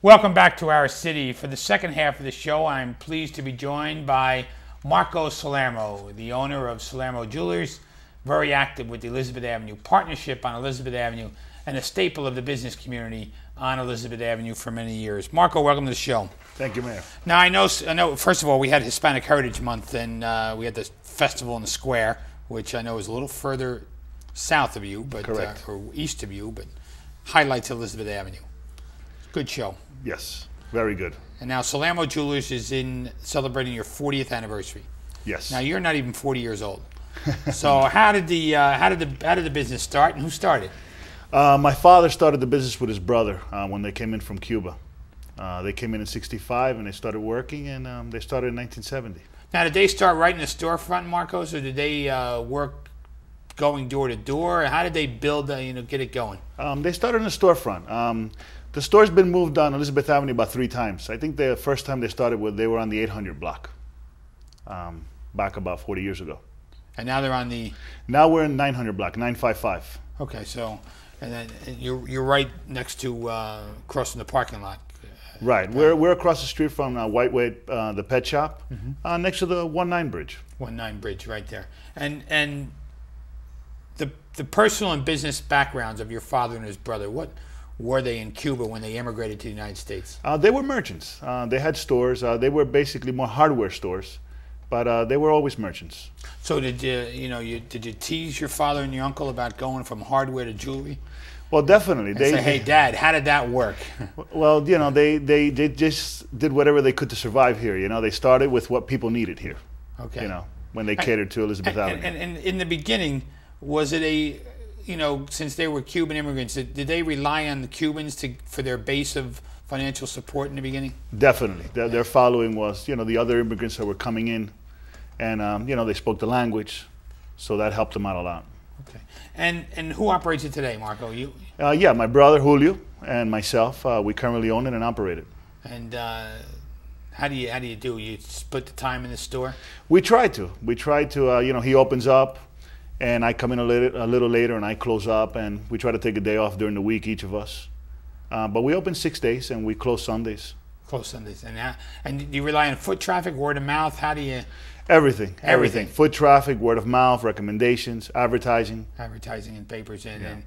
Welcome back to our city. For the second half of the show, I'm pleased to be joined by Marco Salermo, the owner of Salermo Jewelers, very active with the Elizabeth Avenue Partnership on Elizabeth Avenue, and a staple of the business community on Elizabeth Avenue for many years. Marco, welcome to the show. Thank you, Mayor. Now, I know. First of all, we had Hispanic Heritage Month, and we had the festival in the square, which I know is a little further south of you, but Correct. or east of you, but highlights Elizabeth Avenue. Good show. Yes, very good. And now Salermo Jewelers is celebrating your 40th anniversary. Yes. Now you're not even 40 years old. So how did the business start, and who started? My father started the business with his brother when they came in from Cuba. They came in '65 and they started working, and they started in 1970. Now, did they start right in the storefront, Marcos, or did they work going door to door? How did they build, get it going? They started in the storefront. The store's been moved on Elizabeth Avenue about 3 times. I think the first time they started they were on the 800 block, back about 40 years ago. And now they're on the... Now we're in 900 block, 955. Okay, so and then you're right next to crossing the parking lot. Right, we're across the street from Whiteway, the pet shop, next to the 19 bridge. 19 bridge, right there. And the personal and business backgrounds of your father and his brother, what were they in Cuba when they immigrated to the United States? They were merchants. They had stores. They were basically more hardware stores, but they were always merchants. So did you tease your father and your uncle about going from hardware to jewelry? Well, definitely. They say, "Hey, Dad, how did that work?" Well, they just did whatever they could to survive here. They started with what people needed here. Okay. When they catered to Elizabeth Avenue. And in the beginning, was it since they were Cuban immigrants, did they rely on the Cubans for their base of financial support in the beginning? Definitely. Their following was, the other immigrants that were coming in, and, they spoke the language, so that helped them out a lot. Okay. And who operates it today, Marco? You? Yeah, my brother, Julio, and myself, we currently own it and operate it. And how do you do? You split the time in the store? We try to. He opens up, and I come in a little later, and I close up, and we try to take a day off during the week, each of us. But we open 6 days, and we close Sundays. Close Sundays. And do you rely on foot traffic, word of mouth? How do you... Everything. Foot traffic, word of mouth, recommendations, advertising. Advertising in papers. And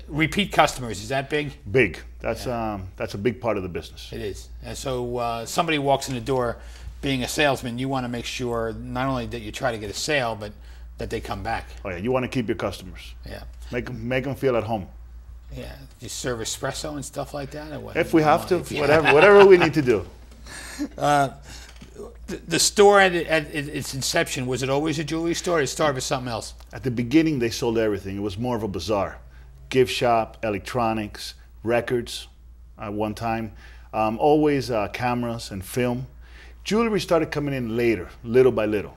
repeat customers, is that big? Big. That's a big part of the business. It is. And so somebody walks in the door, being a salesman, you want to make sure not only that you try to get a sale, but that they come back. Oh yeah, you want to keep your customers. Yeah. Make them feel at home. Yeah. You serve espresso and stuff like that, or what? If we have to, whatever we need to do. The store at its inception, was it always a jewelry store, or it started with something else? At the beginning, they sold everything. It was more of a bazaar. Gift shop, electronics, records at one time. Always cameras and film. Jewelry started coming in later, little by little.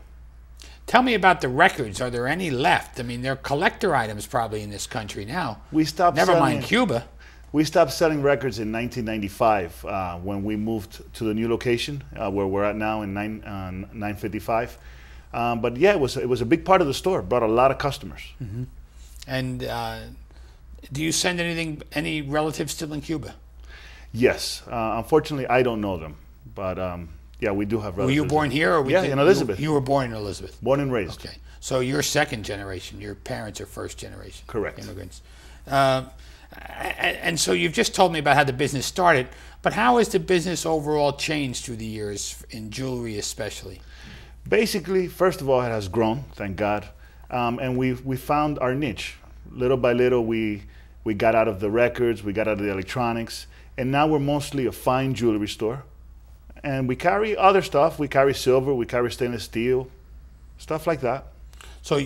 Tell me about the records. Are there any left? I mean, they're collector items probably in this country now. We stopped Never selling, mind Cuba. We stopped selling records in 1995 when we moved to the new location where we're at now in 955. But yeah, it was a big part of the store. Brought a lot of customers. Mm-hmm. And do you send any relatives still in Cuba? Yes. Unfortunately, I don't know them. But yeah, we do have relatives. Were you born here? Or in Elizabeth. You were born in Elizabeth? Born and raised. Okay. So you're second generation. Your parents are first generation. Correct. Immigrants. And so you've just told me about how the business started, but how has the business overall changed through the years, in jewelry especially? Basically, first of all, it has grown, thank God. And we found our niche. Little by little, we got out of the records, we got out of the electronics, and now we're mostly a fine jewelry store. And we carry other stuff. We carry silver, we carry stainless steel, stuff like that. So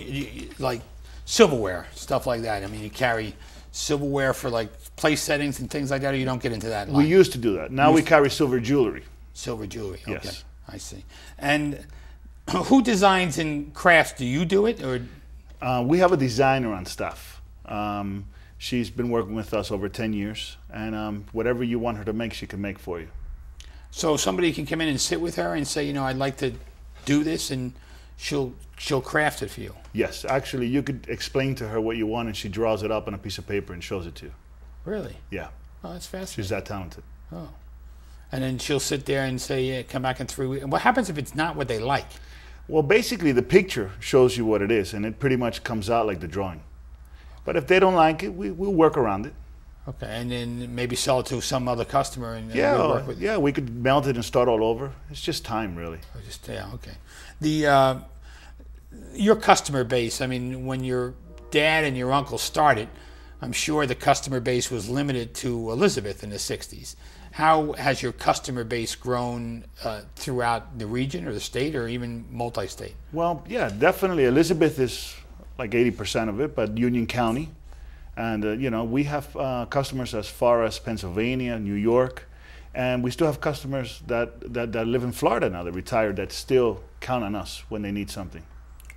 like silverware, stuff like that. I mean, you carry silverware for like place settings and things like that, or you don't get into that line? We used to do that. Now we carry silver jewelry. Silver jewelry, okay. Yes. I see. And who designs and crafts? Do you do it, or? We have a designer on staff. She's been working with us over 10 years, and whatever you want her to make, she can make for you. So somebody can come in and sit with her and say, I'd like to do this, and she'll craft it for you. Yes, actually, you could explain to her what you want, and she draws it up on a piece of paper and shows it to you. Really? Yeah. Oh, that's fascinating. She's that talented. Oh. And then she'll sit there and say, yeah, come back in 3 weeks. And what happens if it's not what they like? Well, basically, the picture shows you what it is, and it pretty much comes out like the drawing. But if they don't like it, we'll work around it. Okay, and then maybe sell it to some other customer and Yeah, we'll work with yeah, we could melt it and start all over. It's just time, really. Just, yeah, okay. The your customer base, I mean, when your dad and your uncle started, I'm sure the customer base was limited to Elizabeth in the 60s. How has your customer base grown throughout the region or the state or even multi-state? Well, yeah, definitely. Elizabeth is like 80% of it, but Union County. And, you know, we have customers as far as Pennsylvania, New York, and we still have customers that live in Florida now, that retired, that still count on us when they need something.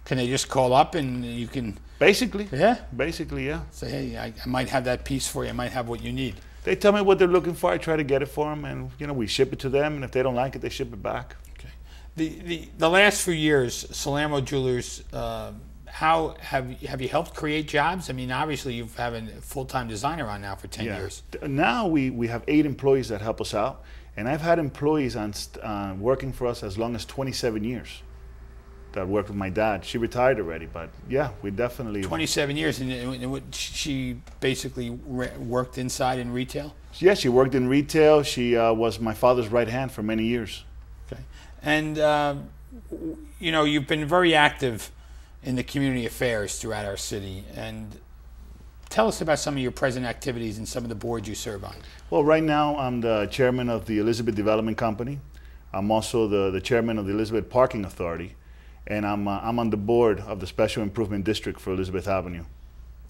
Can they just call up and you can... Basically. Yeah? Basically, yeah. Say, hey, I might have that piece for you. I might have what you need. They tell me what they're looking for. I try to get it for them, and, you know, we ship it to them, and if they don't like it, they ship it back. Okay. The last few years, Salermo Jewelers, how have you helped create jobs? I mean, obviously you've had a full-time designer on now for 10 years. Now we have 8 employees that help us out, and I've had employees working for us as long as 27 years that worked with my dad. She retired already, but yeah, we definitely... 27 years, and she basically worked inside in retail? Yeah, she worked in retail. She was my father's right hand for many years. Okay. And, you know, you've been very active in the community affairs throughout our city. And tell us about some of your present activities and some of the boards you serve on. Well, right now I'm the chairman of the Elizabeth Development Company. I'm also the chairman of the Elizabeth Parking Authority. And I'm on the board of the Special Improvement District for Elizabeth Avenue.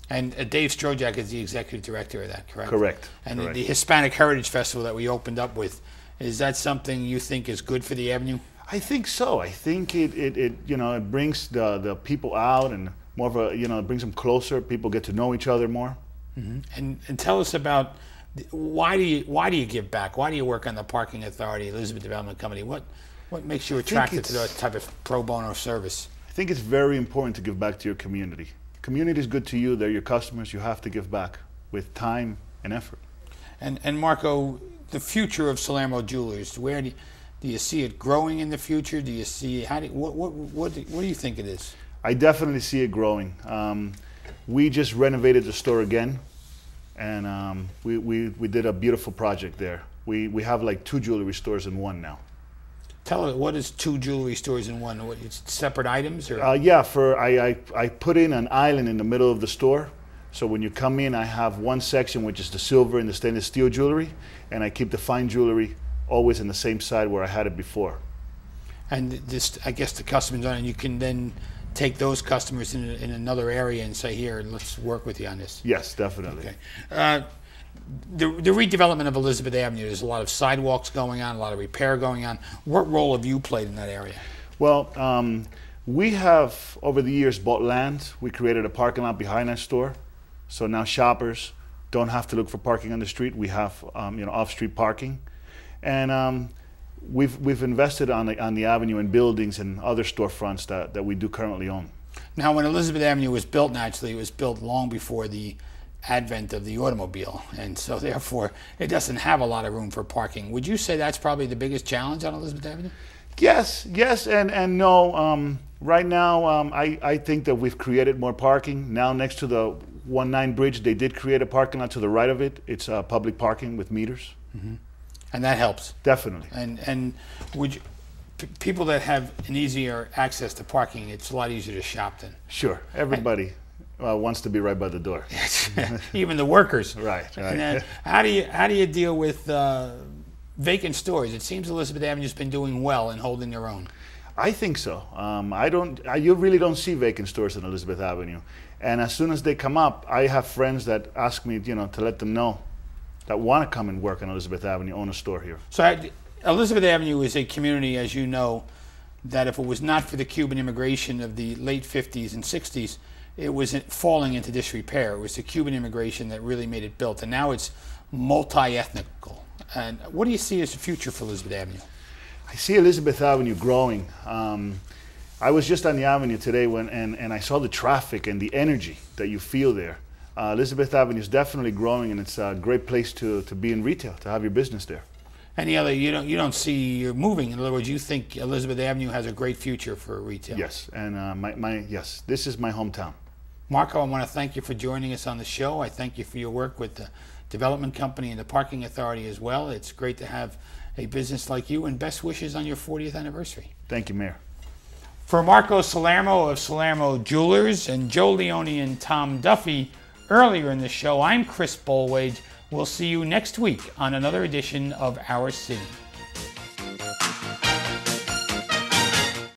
And Dave Strojak is the executive director of that, correct? Correct. And correct. The Hispanic Heritage Festival that we opened up with, is that something you think is good for the Avenue? I think so. I think it you know, it brings the people out, and more of a, you know, it brings them closer. People get to know each other more. Mm-hmm. And tell us about why do you give back? Why do you work on the Parking Authority, Elizabeth Development Company? What makes you attracted to that type of pro bono service? I think it's very important to give back to your community. Community is good to you. They're your customers. You have to give back with time and effort. And Marco, the future of Salermo Jewelers, where do you see it growing in the future? Do you see what do you think it is? I definitely see it growing. We just renovated the store again, and we did a beautiful project there. We have like 2 jewelry stores in one now. Tell us, what is 2 jewelry stores in one? What, it's separate items? Or? Yeah, I put in an island in the middle of the store. So when you come in, I have one section which is the silver and the stainless steel jewelry, and I keep the fine jewelry always in the same side where I had it before. And this, I guess the customers on, and you can then take those customers in another area and say, here, let's work with you on this. Yes, definitely. Okay. The redevelopment of Elizabeth Avenue, there's a lot of sidewalks going on, a lot of repair going on. What role have you played in that area? Well, we have, over the years, bought land. We created a parking lot behind our store. So now shoppers don't have to look for parking on the street. We have you know, off-street parking. And we've invested on the avenue in buildings and other storefronts that we do currently own. Now, when Elizabeth Avenue was built, naturally, it was built long before the advent of the automobile, and so therefore it doesn't have a lot of room for parking. Would you say that's probably the biggest challenge on Elizabeth Avenue? Yes, and no. Right now, I think that we've created more parking. Now, next to the 19 bridge, they did create a parking lot to the right of it. It's public parking with meters. Mm-hmm. And that helps. Definitely. And would you, people that have an easier access to parking, it's a lot easier to shop then. Sure, everybody wants to be right by the door. Even the workers. Right. And how do you deal with vacant stores? It seems Elizabeth Avenue's been doing well in holding their own. I think so. You really don't see vacant stores in Elizabeth Avenue. And as soon as they come up, I have friends that ask me, you know, to let them know that want to come and work on Elizabeth Avenue, own a store here. So Elizabeth Avenue is a community, as you know, that if it was not for the Cuban immigration of the late 50s and 60s, it was falling into disrepair. It was the Cuban immigration that really made it built, and now it's multi-ethnical. And what do you see as the future for Elizabeth Avenue? I see Elizabeth Avenue growing. I was just on the avenue today and I saw the traffic and the energy that you feel there. Elizabeth Avenue is definitely growing, and it's a great place to be in retail, to have your business there. any other, you don't see you're moving. In other words, you think Elizabeth Avenue has a great future for retail. Yes, and yes, this is my hometown. Marco, I want to thank you for joining us on the show. I thank you for your work with the Development Company and the Parking Authority as well. It's great to have a business like you, and best wishes on your 40th anniversary. Thank you, Mayor. For Marco Salermo of Salermo Jewelers and Joe Leone and Tom Duffy earlier in the show, I'm Chris Bolwage. We'll see you next week on another edition of Our City.